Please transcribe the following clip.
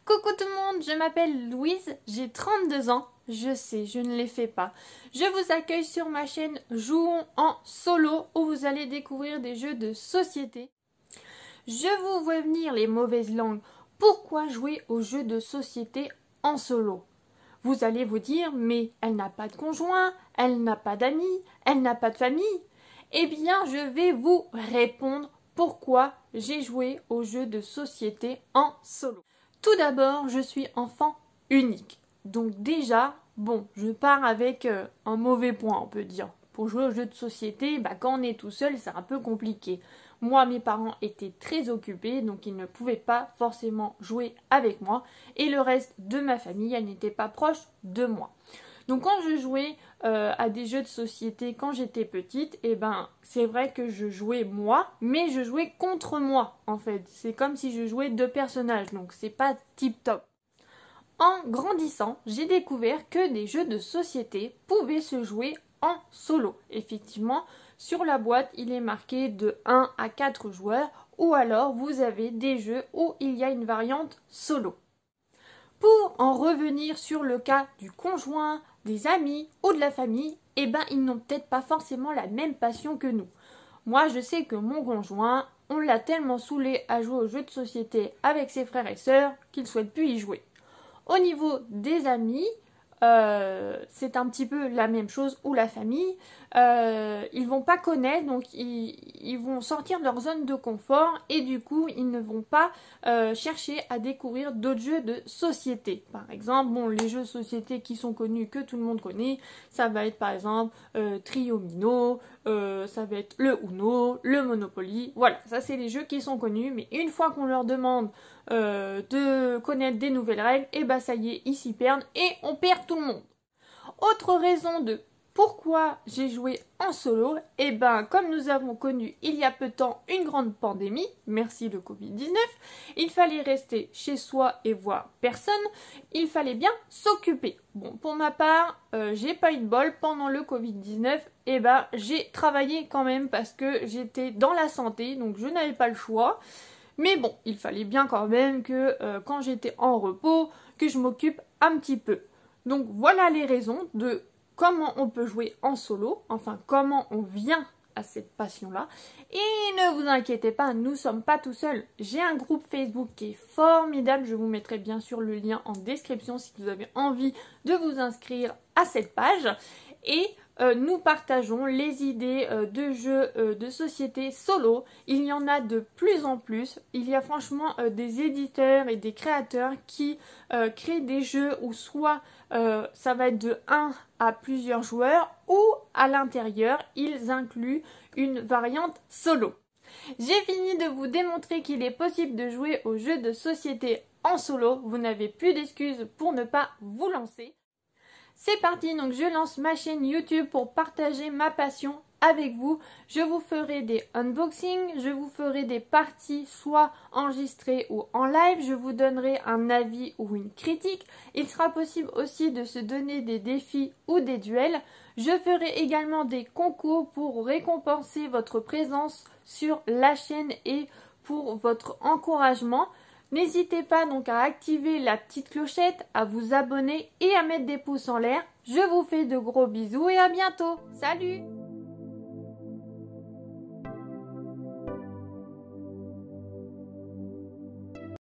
Coucou tout le monde, je m'appelle Louise, j'ai 32 ans. Je sais, je ne les fais pas. Je vous accueille sur ma chaîne Jouons en solo où vous allez découvrir des jeux de société. Je vous vois venir les mauvaises langues. Pourquoi jouer aux jeux de société en solo? Vous allez vous dire, mais elle n'a pas de conjoint, elle n'a pas d'amis, elle n'a pas de famille. Eh bien, je vais vous répondre pourquoi j'ai joué aux jeux de société en solo. Tout d'abord, je suis enfant unique. Donc déjà, bon, je pars avec un mauvais point, on peut dire. Pour jouer aux jeux de société, quand on est tout seul, c'est un peu compliqué. Moi, mes parents étaient très occupés, donc ils ne pouvaient pas forcément jouer avec moi. Et le reste de ma famille, elle n'était pas proche de moi. Donc quand je jouais à des jeux de société quand j'étais petite, c'est vrai que je jouais moi, mais je jouais contre moi en fait. C'est comme si je jouais deux personnages, donc c'est pas tip top. En grandissant, j'ai découvert que des jeux de société pouvaient se jouer en solo. Effectivement, sur la boîte, il est marqué de 1 à 4 joueurs, ou alors vous avez des jeux où il y a une variante solo. Pour en revenir sur le cas du conjoint, des amis ou de la famille, ils n'ont peut-être pas forcément la même passion que nous. Moi, je sais que mon conjoint, on l'a tellement saoulé à jouer aux jeux de société avec ses frères et sœurs qu'il ne souhaite plus y jouer. Au niveau des amis, c'est un petit peu la même chose, ou la famille, ils vont pas connaître, donc ils vont sortir de leur zone de confort et du coup ils ne vont pas chercher à découvrir d'autres jeux de société. Par exemple, les jeux de société qui sont connus, que tout le monde connaît, ça va être par exemple Triomino, ça va être le Uno, le Monopoly, voilà, ça c'est les jeux qui sont connus, mais une fois qu'on leur demande de connaître des nouvelles règles, ça y est, ils s'y perdent et on perd tout le monde. Autre raison de pourquoi j'ai joué en solo, comme nous avons connu il y a peu de temps une grande pandémie, merci le Covid-19, il fallait rester chez soi et voir personne, il fallait bien s'occuper. Bon, pour ma part, j'ai pas eu de bol, pendant le Covid-19, j'ai travaillé quand même parce que j'étais dans la santé, donc je n'avais pas le choix. Mais bon, il fallait bien quand même que quand j'étais en repos, que je m'occupe un petit peu. Donc voilà les raisons de comment on peut jouer en solo, enfin comment on vient à cette passion-là. Et ne vous inquiétez pas, nous ne sommes pas tout seuls. J'ai un groupe Facebook qui est formidable, je vous mettrai bien sûr le lien en description si vous avez envie de vous inscrire à cette page. Et nous partageons les idées de jeux de société solo. Il y en a de plus en plus. Il y a franchement des éditeurs et des créateurs qui créent des jeux où soit ça va être de 1 à plusieurs joueurs ou à l'intérieur, ils incluent une variante solo. J'ai fini de vous démontrer qu'il est possible de jouer aux jeux de société en solo. Vous n'avez plus d'excuses pour ne pas vous lancer. C'est parti, donc je lance ma chaîne YouTube pour partager ma passion avec vous. Je vous ferai des unboxings, je vous ferai des parties soit enregistrées ou en live, je vous donnerai un avis ou une critique. Il sera possible aussi de se donner des défis ou des duels. Je ferai également des concours pour récompenser votre présence sur la chaîne et pour votre encouragement. N'hésitez pas donc à activer la petite clochette, à vous abonner et à mettre des pouces en l'air. Je vous fais de gros bisous et à bientôt. Salut!